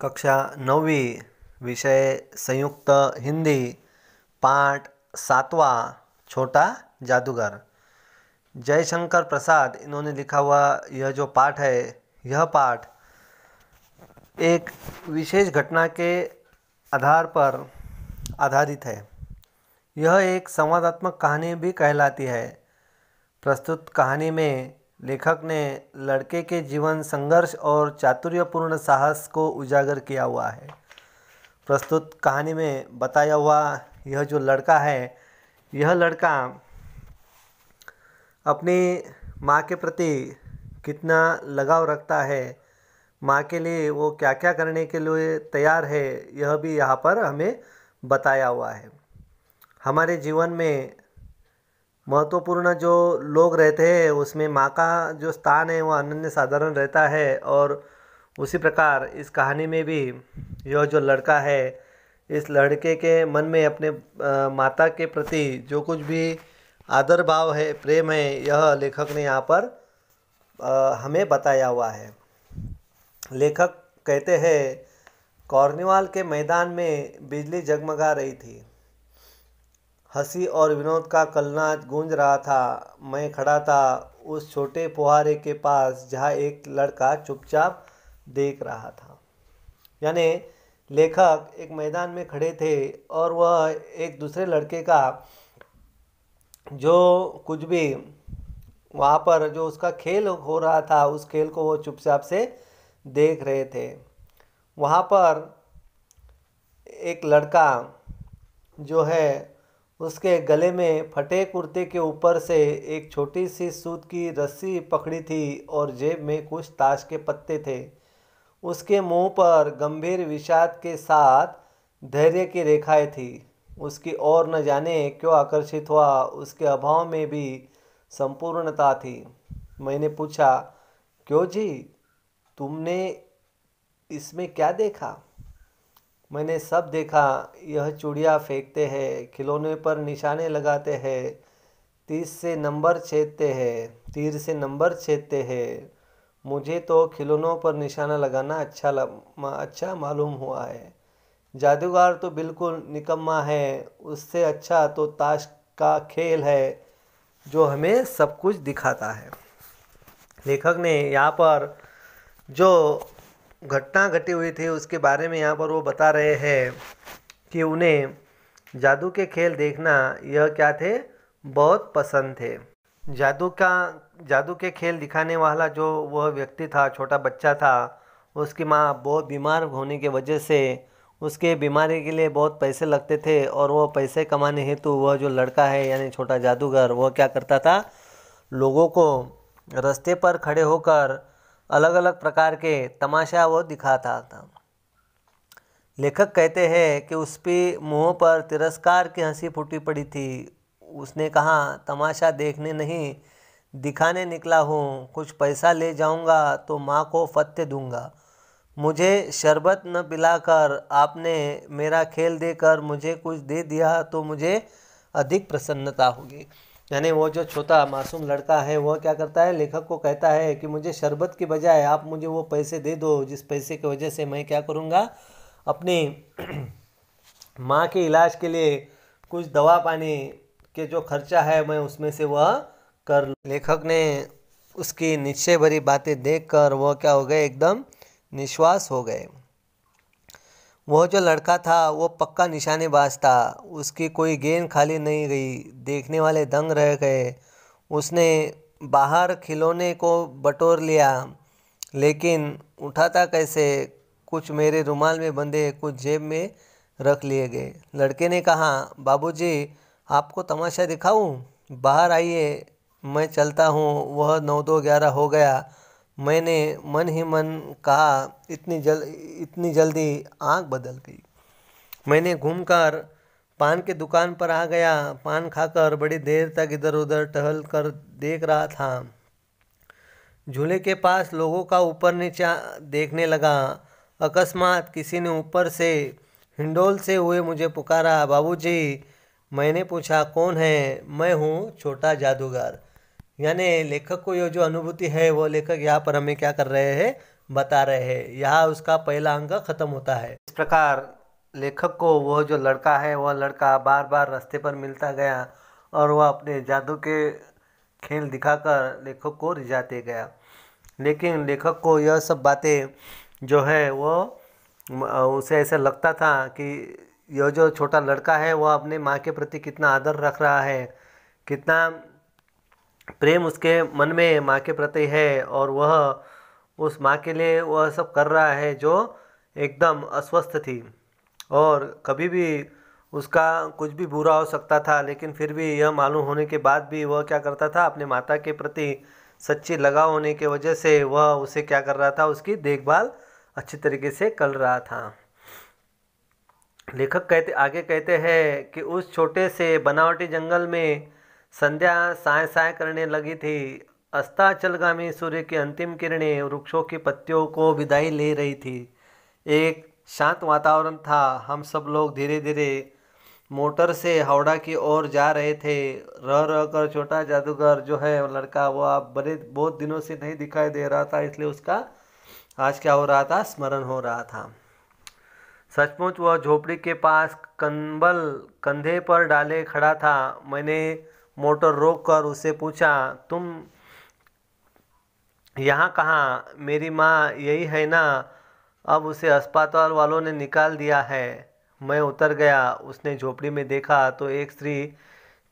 कक्षा 9वीं विषय संयुक्त हिंदी पाठ 7वां छोटा जादूगर। जयशंकर प्रसाद इन्होंने लिखा हुआ यह जो पाठ है, यह पाठ एक विशेष घटना के आधार पर आधारित है। यह एक संवादात्मक कहानी भी कहलाती है। प्रस्तुत कहानी में लेखक ने लड़के के जीवन संघर्ष और चातुर्यपूर्ण साहस को उजागर किया हुआ है। प्रस्तुत कहानी में बताया हुआ यह जो लड़का है, यह लड़का अपनी माँ के प्रति कितना लगाव रखता है, माँ के लिए वो क्या क्या करने के लिए तैयार है, यह भी यहाँ पर हमें बताया हुआ है। हमारे जीवन में महत्वपूर्ण जो लोग रहते हैं उसमें माँ का जो स्थान है वह अनन्य साधारण रहता है। और उसी प्रकार इस कहानी में भी यह जो लड़का है, इस लड़के के मन में अपने माता के प्रति जो कुछ भी आदर भाव है, प्रेम है, यह लेखक ने यहाँ पर हमें बताया हुआ है। लेखक कहते हैं, कॉर्निवाल के मैदान में बिजली जगमगा रही थी। हंसी और विनोद का कलनाद गूंज रहा था। मैं खड़ा था उस छोटे फुहारे के पास जहाँ एक लड़का चुपचाप देख रहा था। यानी लेखक एक मैदान में खड़े थे और वह एक दूसरे लड़के का जो कुछ भी वहाँ पर जो उसका खेल हो रहा था, उस खेल को वो चुपचाप से देख रहे थे। वहाँ पर एक लड़का जो है, उसके गले में फटे कुर्ते के ऊपर से एक छोटी सी सूत की रस्सी पकड़ी थी और जेब में कुछ ताश के पत्ते थे। उसके मुंह पर गंभीर विषाद के साथ धैर्य की रेखाएं थी। उसकी ओर न जाने क्यों आकर्षित हुआ, उसके अभाव में भी संपूर्णता थी। मैंने पूछा, क्यों जी, तुमने इसमें क्या देखा? मैंने सब देखा। यह चूड़ियाँ फेंकते हैं, खिलौने पर निशाने लगाते हैं, तीर से नंबर छेदते हैं। मुझे तो खिलौनों पर निशाना लगाना अच्छा मालूम हुआ है। जादूगर तो बिल्कुल निकम्मा है, उससे अच्छा तो ताश का खेल है जो हमें सब कुछ दिखाता है। लेखक ने यहाँ पर जो घटना घटी हुई थी उसके बारे में यहाँ पर वो बता रहे हैं कि उन्हें जादू के खेल देखना यह क्या थे, बहुत पसंद थे। जादू के खेल दिखाने वाला जो वह व्यक्ति था, छोटा बच्चा था, उसकी माँ बहुत बीमार होने की वजह से उसके बीमारी के लिए बहुत पैसे लगते थे। और वो पैसे कमाने हेतु वह जो लड़का है यानी छोटा जादूगर, वह क्या करता था, लोगों को रास्ते पर खड़े होकर अलग अलग प्रकार के तमाशा वो दिखाता था। लेखक कहते हैं कि उसके मुंह पर तिरस्कार की हंसी फूटी पड़ी थी। उसने कहा, तमाशा देखने नहीं, दिखाने निकला हूँ। कुछ पैसा ले जाऊँगा तो माँ को फत्ते दूँगा। मुझे शरबत न पिलाकर आपने मेरा खेल देकर मुझे कुछ दे दिया तो मुझे अधिक प्रसन्नता होगी। यानी वो जो छोटा मासूम लड़का है वह क्या करता है, लेखक को कहता है कि मुझे शरबत की बजाय आप मुझे वो पैसे दे दो, जिस पैसे की वजह से मैं क्या करूँगा, अपनी माँ के इलाज के लिए कुछ दवा पानी के जो खर्चा है मैं उसमें से वह कर लूँ। लेखक ने उसकी निश्चय भरी बातें देखकर वह क्या हो गए, एकदम निश्वास हो गए। वह जो लड़का था वो पक्का निशानेबाज था। उसकी कोई गेंद खाली नहीं गई। देखने वाले दंग रह गए। उसने बाहर खिलौने को बटोर लिया, लेकिन उठाता कैसे? कुछ मेरे रुमाल में बंधे, कुछ जेब में रख लिए गए। लड़के ने कहा, बाबूजी, आपको तमाशा दिखाऊं? बाहर आइए, मैं चलता हूँ। वह 9-2-11 हो गया। मैंने मन ही मन कहा, इतनी जल्दी आँख बदल गई। मैंने घूमकर पान की दुकान पर आ गया। पान खाकर बड़ी देर तक इधर उधर टहल कर देख रहा था। झूले के पास लोगों का ऊपर नीचे देखने लगा। अकस्मात किसी ने ऊपर से हिंडोल से हुए मुझे पुकारा, बाबूजी। मैंने पूछा, कौन है? मैं हूँ छोटा जादूगर। यानी लेखक को ये जो अनुभूति है वो लेखक यहाँ पर हमें क्या कर रहे हैं, बता रहे हैं। यहाँ उसका पहला अंक खत्म होता है। इस प्रकार लेखक को वह जो लड़का है वह लड़का बार बार रास्ते पर मिलता गया और वह अपने जादू के खेल दिखाकर लेखक को रिझाते गया। लेकिन लेखक को यह सब बातें जो है वो उसे ऐसा लगता था कि यह जो छोटा लड़का है वह अपने माँ के प्रति कितना आदर रख रहा है, कितना प्रेम उसके मन में माँ के प्रति है, और वह उस माँ के लिए वह सब कर रहा है जो एकदम अस्वस्थ थी और कभी भी उसका कुछ भी बुरा हो सकता था। लेकिन फिर भी यह मालूम होने के बाद भी वह क्या करता था, अपने माता के प्रति सच्ची लगाव होने की वजह से वह उसे क्या कर रहा था, उसकी देखभाल अच्छी तरीके से कर रहा था। लेखक आगे कहते हैं कि उस छोटे से बनावटी जंगल में संध्या साय साय करने लगी थी। अस्ताचलगामी सूर्य की अंतिम किरणें वृक्षों की पत्तियों को विदाई ले रही थी। एक शांत वातावरण था। हम सब लोग धीरे धीरे मोटर से हावड़ा की ओर जा रहे थे। रह रह कर छोटा जादूगर जो है वो लड़का, वो आप बहुत दिनों से नहीं दिखाई दे रहा था, इसलिए उसका आज क्या हो रहा था, स्मरण हो रहा था। सचमुच वह झोपड़ी के पास कंबल कंधे पर डाले खड़ा था। मैंने मोटर रोक कर उससे पूछा, तुम यहाँ कहाँ? मेरी माँ यही है ना? अब उसे अस्पताल वालों ने निकाल दिया है। मैं उतर गया। उसने झोपड़ी में देखा तो एक स्त्री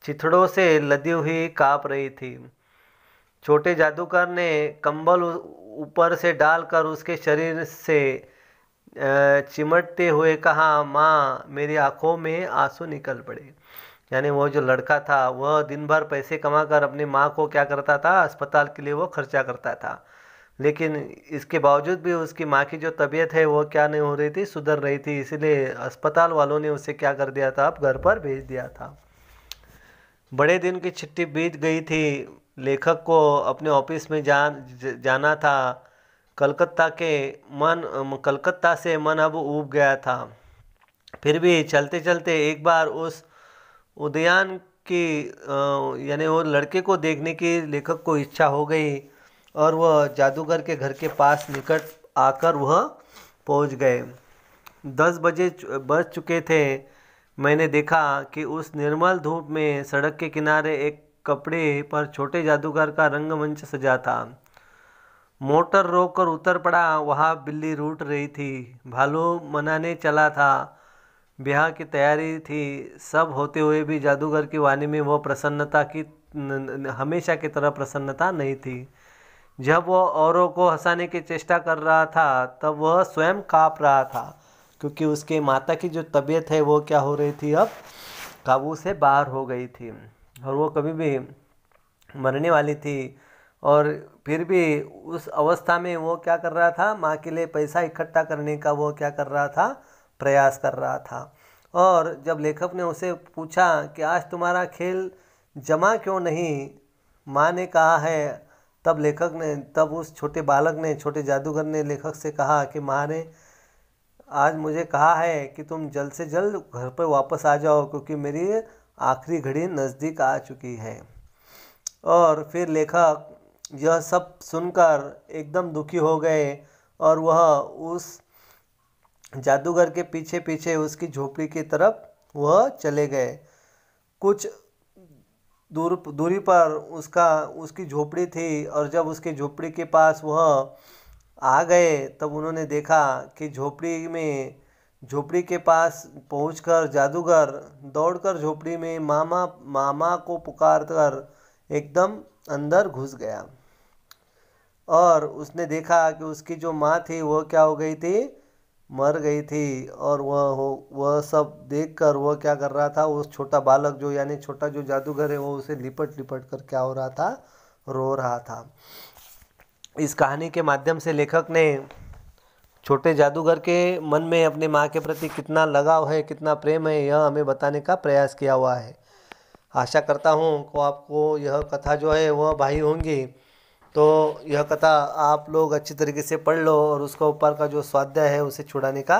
चिथड़ों से लदी हुई काँप रही थी। छोटे जादूगर ने कंबल ऊपर से डालकर उसके शरीर से चिमटते हुए कहा, माँ। मेरी आंखों में आंसू निकल पड़े। यानी वो जो लड़का था वह दिन भर पैसे कमाकर अपनी माँ को क्या करता था, अस्पताल के लिए वो खर्चा करता था। लेकिन इसके बावजूद भी उसकी माँ की जो तबीयत है वो क्या नहीं हो रही थी, सुधर रही थी। इसलिए अस्पताल वालों ने उसे क्या कर दिया था, अब घर पर भेज दिया था। बड़े दिन की छुट्टी बीत गई थी। लेखक को अपने ऑफिस में जाना था। कलकत्ता से मन अब ऊब गया था। फिर भी चलते चलते एक बार उस उद्यान की यानी वो लड़के को देखने की लेखक को इच्छा हो गई और वह जादूगर के घर के पास निकट आकर वह पहुंच गए। 10 बज चुके थे। मैंने देखा कि उस निर्मल धूप में सड़क के किनारे एक कपड़े पर छोटे जादूगर का रंगमंच सजा था। मोटर रोक कर उतर पड़ा। वहाँ बिल्ली रूठ रही थी। भालू मनाने चला था। ब्याह की तैयारी थी। सब होते हुए भी जादूगर की वाणी में वो प्रसन्नता की हमेशा की तरह प्रसन्नता नहीं थी। जब वो औरों को हंसाने की चेष्टा कर रहा था तब वह स्वयं काँप रहा था, क्योंकि उसके माता की जो तबीयत है वो क्या हो रही थी, अब काबू से बाहर हो गई थी और वो कभी भी मरने वाली थी। और फिर भी उस अवस्था में वो क्या कर रहा था, माँ के लिए पैसा इकट्ठा करने का वो क्या कर रहा था, प्रयास कर रहा था। और जब लेखक ने उसे पूछा कि आज तुम्हारा खेल जमा क्यों नहीं, माँ ने कहा है, तब उस छोटे बालक ने, छोटे जादूगर ने लेखक से कहा कि माँ ने आज मुझे कहा है कि तुम जल्द से जल्द घर पर वापस आ जाओ, क्योंकि मेरी आखिरी घड़ी नज़दीक आ चुकी है। और फिर लेखक यह सब सुनकर एकदम दुखी हो गए और वह उस जादूगर के पीछे पीछे उसकी झोपड़ी की तरफ वह चले गए। कुछ दूरी पर उसकी झोपड़ी थी और जब उसकी झोपड़ी के पास वह आ गए तब उन्होंने देखा कि झोपड़ी के पास पहुंचकर जादूगर दौड़कर झोपड़ी में मामा मामा को पुकारकर एकदम अंदर घुस गया। और उसने देखा कि उसकी जो माँ थी वो क्या हो गई थी, मर गई थी। और वह सब देखकर वह क्या कर रहा था, उस छोटा बालक जो यानी छोटा जो जादूगर है वो उसे लिपट लिपट कर क्या हो रहा था, रो रहा था। इस कहानी के माध्यम से लेखक ने छोटे जादूगर के मन में अपने माँ के प्रति कितना लगाव है, कितना प्रेम है, यह हमें बताने का प्रयास किया हुआ है। आशा करता हूँ कि आपको यह कथा जो है वह भाई होंगी। तो यह कथा आप लोग अच्छी तरीके से पढ़ लो और उसका ऊपर का जो स्वाध्याय है उसे छुड़ाने का